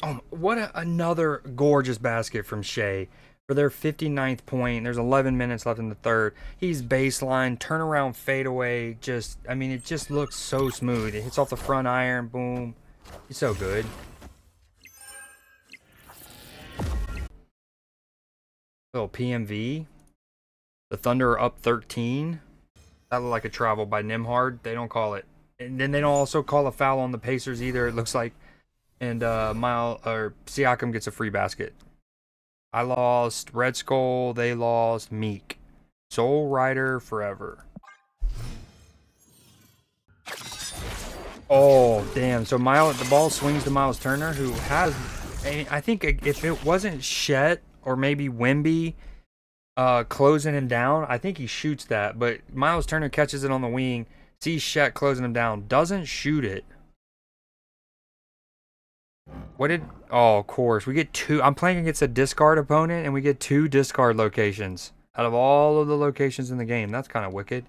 Oh, what another gorgeous basket from Shea for their 59th point. There's 11 minutes left in the third. He's baseline, turnaround fadeaway. Just, I mean, it just looks so smooth. It hits off the front iron, boom. He's so good. Little PMV. The Thunder are up 13. That looked like a travel by Nimhard. They don't call it. And then they don't also call a foul on the Pacers either, it looks like. And Siakam gets a free basket. I lost Red Skull. They lost Meek. Soul Rider forever. Oh, damn. So the ball swings to Miles Turner, who has, I think if it wasn't Shet or maybe Wemby closing him down, I think he shoots that. But Miles Turner catches it on the wing, sees Shet closing him down, doesn't shoot it. Oh, of course. We get two. I'm playing against a discard opponent, and we get two discard locations out of all of the locations in the game. That's kind of wicked.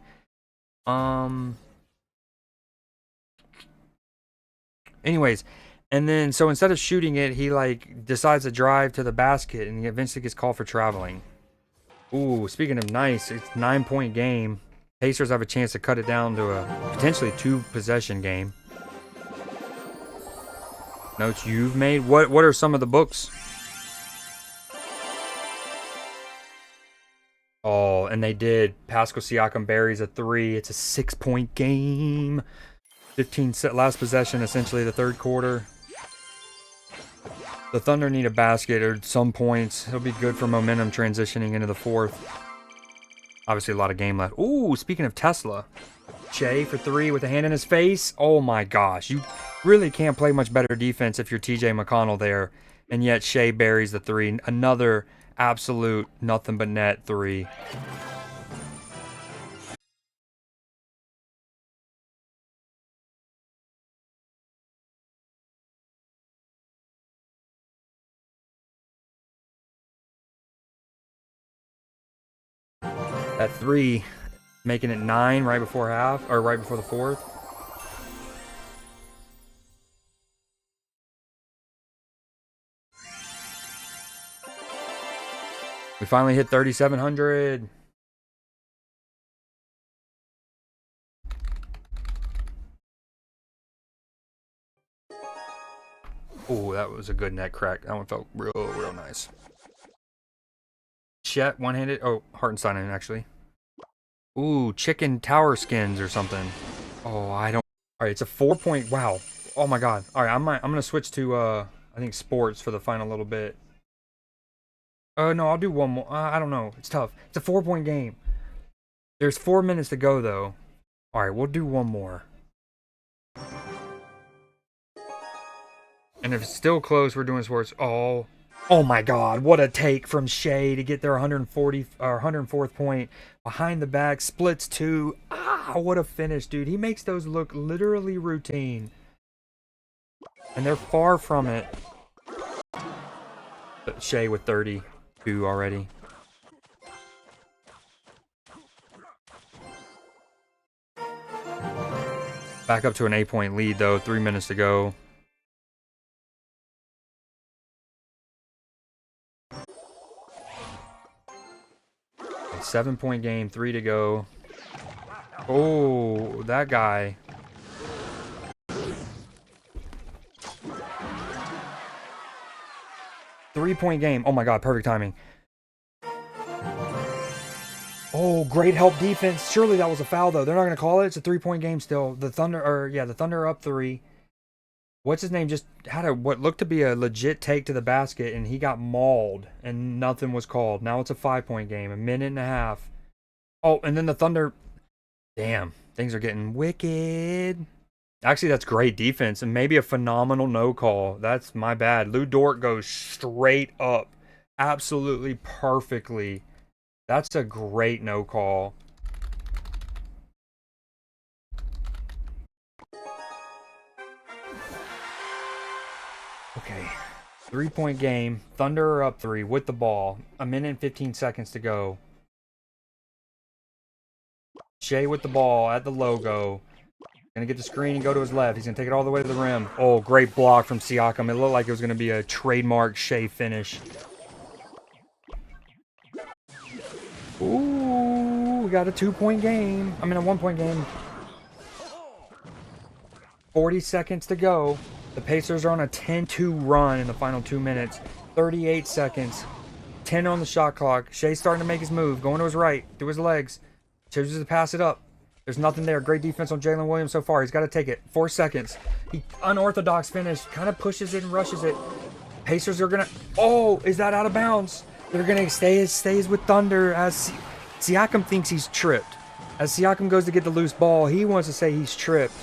Anyways, and then so instead of shooting it, he like decides to drive to the basket, and he eventually gets called for traveling. Ooh, speaking of nice, it's 9-point game. Pacers have a chance to cut it down to a potentially 2-possession game. Notes you've made. What are some of the books? Oh, and they did. Pascal Siakam buries a 3. It's a 6-point game. 15 last possession, essentially the third quarter. The Thunder need a basket or some points. It'll be good for momentum transitioning into the fourth. Obviously, a lot of game left. Ooh, speaking of Tesla. Shea for 3 with a hand in his face. Oh my gosh. You really can't play much better defense if you're TJ McConnell there. And yet Shea buries the 3. Another absolute nothing but net 3. At 3, making it 9 right before half, or right before the fourth. We finally hit 3,700. Ooh, that was a good net crack. That one felt real nice. Chet, one-handed. Oh, Hartenstein, actually. Ooh, chicken tower skins or something. Oh, I don't. All right, it's a 4-point. Wow. Oh my God. All right, I'm gonna switch to I think sports for the final little bit. No, I'll do one more. I don't know. It's tough. It's a 4-point game. There's 4 minutes to go though. All right, we'll do one more. And if it's still close, we're doing sports. Oh my God! What a take from Shea to get their 140 or 104th point behind the back, splits 2. Ah, what a finish, dude! He makes those look literally routine, and they're far from it. But Shea with 32 already. Back up to an 8-point lead though. 3 minutes to go. 7-point game, 3 to go. Oh, that guy. Three-point game. Oh my God, perfect timing. Oh, great help defense. Surely that was a foul though. They're not gonna call it. It's a 3-point game still. The Thunder are up 3. What's his name just had what looked to be a legit take to the basket, and he got mauled, and nothing was called. Now it's a 5-point game, a minute and a half. Oh, and then the Thunder. Damn, things are getting wicked. Actually, that's great defense, and maybe a phenomenal no call. That's my bad. Lou Dort goes straight up, absolutely perfectly. That's a great no call. Okay, 3-point game. Thunder are up 3 with the ball. A minute and 15 seconds to go. Shea with the ball at the logo. Gonna get the screen and go to his left. He's gonna take it all the way to the rim. Oh, great block from Siakam. It looked like it was gonna be a trademark Shea finish. Ooh, we got a 2-point game. I mean, a 1-point game. 40 seconds to go. The Pacers are on a 10-2 run in the final 2 minutes. 38 seconds. 10 on the shot clock. Shea's starting to make his move. Going to his right. Through his legs. Chooses to pass it up. There's nothing there. Great defense on Jalen Williams so far. He's got to take it. 4 seconds. He unorthodox finish. Kind of pushes it and rushes it. Pacers are going to... Oh, is that out of bounds? They're going to stays with Thunder as Siakam thinks he's tripped. As Siakam goes to get the loose ball, he wants to say he's tripped.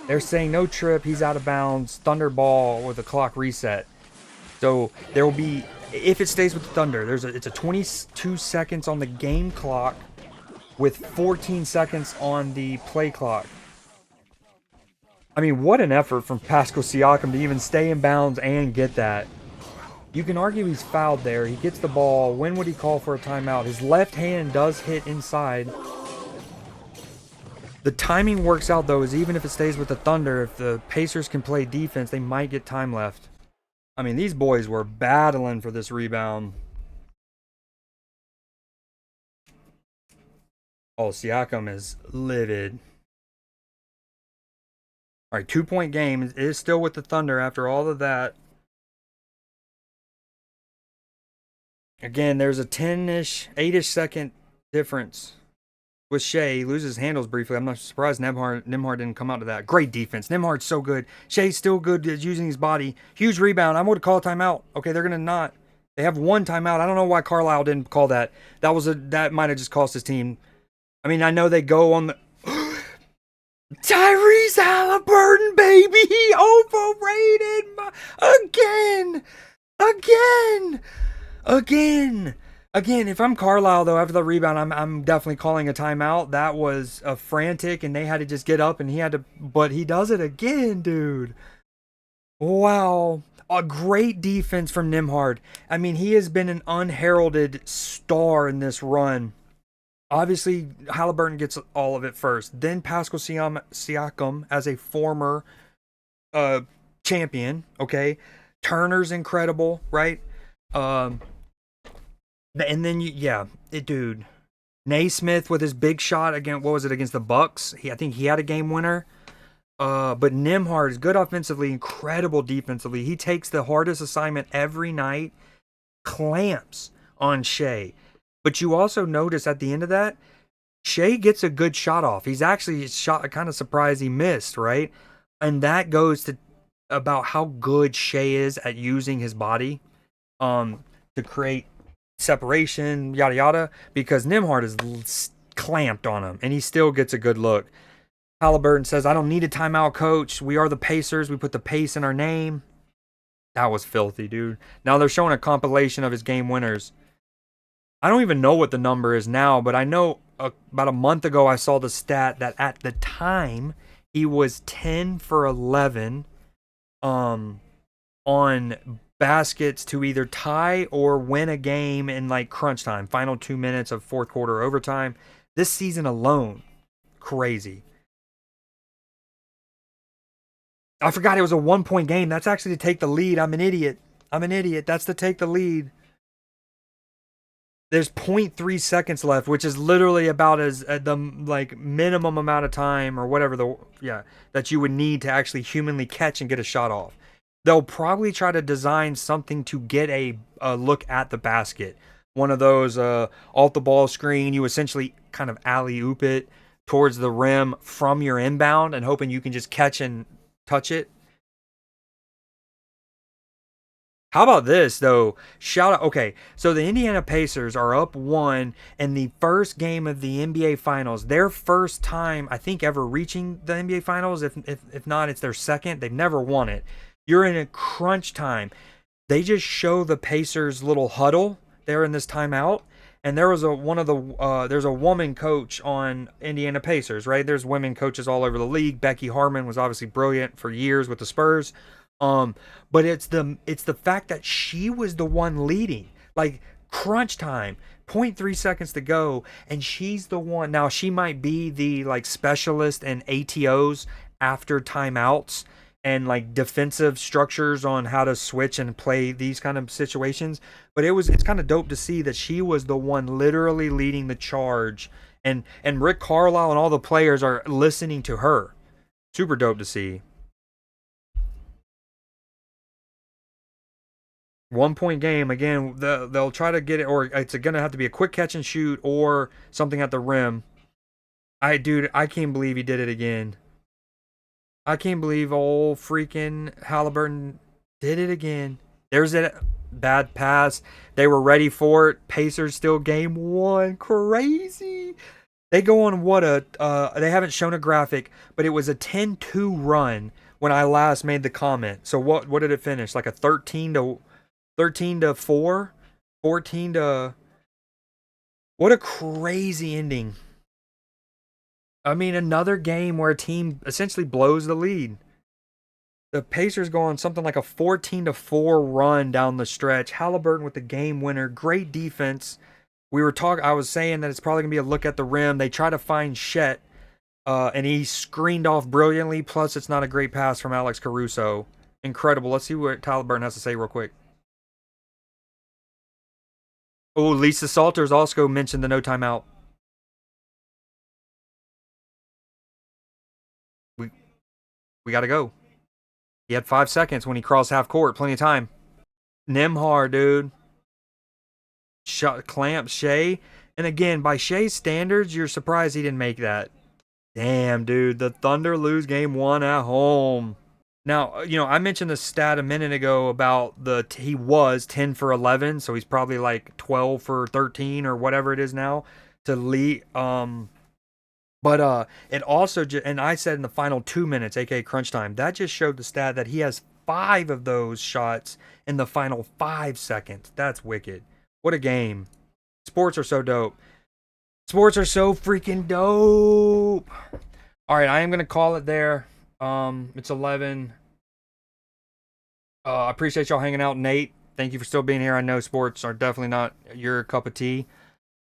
They're saying no trip. He's out of bounds. Thunder ball with a clock reset. So there will be... If it stays with the Thunder, it's a 22 seconds on the game clock with 14 seconds on the play clock. I mean, what an effort from Pascal Siakam to even stay in bounds and get that. You can argue he's fouled there. He gets the ball. When would he call for a timeout? His left hand does hit inside. The timing works out, though, is even if it stays with the Thunder, if the Pacers can play defense, they might get time left. I mean, these boys were battling for this rebound. Oh, Siakam is livid. All right, 2-point game. It is still with the Thunder after all of that. Again, there's a 10-ish, 8-ish second difference with Shea. He loses handles briefly. I'm not surprised Nembhard didn't come out to that. Great defense. Nembhard's so good. Shea's still good at using his body. Huge rebound. I'm going to call a timeout. Okay, they're going to not. They have one timeout. I don't know why Carlisle didn't call that. That might have just cost his team. I mean, I know they go on the... Tyrese Halliburton, baby! He overrated Again, if I'm Carlisle, though, after the rebound, I'm definitely calling a timeout. That was a frantic, and they had to just get up, and he had to... But he does it again, dude. Wow. A great defense from Nembhard. I mean, he has been an unheralded star in this run. Obviously, Halliburton gets all of it first. Then Pascal Siakam as a former champion, okay? Turner's incredible, right? And then, dude. Naismith with his big shot against the Bucks? I think he had a game winner. But Nembhard is good offensively, incredible defensively. He takes the hardest assignment every night, clamps on Shea. But you also notice at the end of that, Shea gets a good shot off. He's actually kind of surprised he missed, right? And that goes to about how good Shea is at using his body to create separation, yada yada, because Nembhard is clamped on him and he still gets a good look. Halliburton says, I don't need a timeout, coach. We are the Pacers. We put the pace in our name. That was filthy, dude. Now they're showing a compilation of his game winners. I don't even know what the number is now, but I know about a month ago I saw the stat that at the time he was 10 for 11 on baskets to either tie or win a game in like crunch time, final 2 minutes of fourth quarter overtime. This season alone, crazy. I forgot it was a 1-point game. That's actually to take the lead. I'm an idiot. That's to take the lead. There's 0.3 seconds left, which is literally about as the like minimum amount of time or whatever that you would need to actually humanly catch and get a shot off. They'll probably try to design something to get a look at the basket. One of those off the ball screen. You essentially kind of alley-oop it towards the rim from your inbound and hoping you can just catch and touch it. How about this, though? Shout out. Okay, so the Indiana Pacers are up 1 in the first game of the NBA Finals. Their first time, I think, ever reaching the NBA Finals. If not, it's their second. They've never won it. You're in a crunch time. They just show the Pacers' little huddle there in this timeout. And there was there's a woman coach on Indiana Pacers, right? There's women coaches all over the league. Becky Harmon was obviously brilliant for years with the Spurs. But it's the fact that she was the one leading, like crunch time, 0.3 seconds to go, and she's the one. Now she might be the like specialist in ATOs after timeouts and like defensive structures on how to switch and play these kind of situations. But it's kind of dope to see that she was the one literally leading the charge, and Rick Carlisle and all the players are listening to her. Super dope to see. 1 point game again. They'll try to get it, or it's gonna have to be a quick catch and shoot or something at the rim. Dude, I can't believe he did it again. I can't believe old freaking Halliburton did it again. There's a bad pass. They were ready for it. Pacers still game one. Crazy. They go on what they haven't shown a graphic, but it was a 10-2 run when I last made the comment. So what did it finish? Like a 13-4, 14 to. What a crazy ending. I mean, another game where a team essentially blows the lead. The Pacers go on something like a 14-4 run down the stretch. Halliburton with the game winner. Great defense. I was saying that it's probably gonna be a look at the rim. They try to find Shet, and he screened off brilliantly. Plus, it's not a great pass from Alex Caruso. Incredible. Let's see what Halliburton has to say real quick. Oh, Lisa Salters also mentioned the no timeout. We we got to go. He had 5 seconds when he crossed half court. Plenty of time. Nemhar, dude. Clamp Shea. And again, by Shea's standards, you're surprised he didn't make that. Damn, dude. The Thunder lose game one at home. Now, I mentioned the stat a minute ago about he was 10 for 11, so he's probably like 12 for 13 or whatever it is now to lead. But it also, and I said in the final 2 minutes, aka crunch time, that just showed the stat that he has 5 of those shots in the final 5 seconds. That's wicked. What a game. Sports are so dope. Sports are so freaking dope. All right, I am going to call it there. It's 11. I appreciate y'all hanging out, Nate. Thank you for still being here. I know sports are definitely not your cup of tea.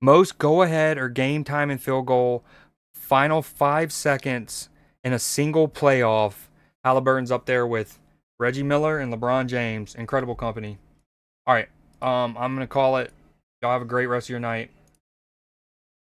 Most go ahead or game time and field goal, final 5 seconds in a single playoff. Halliburton's up there with Reggie Miller and LeBron James. Incredible company. All right, I'm gonna call it. Y'all have a great rest of your night.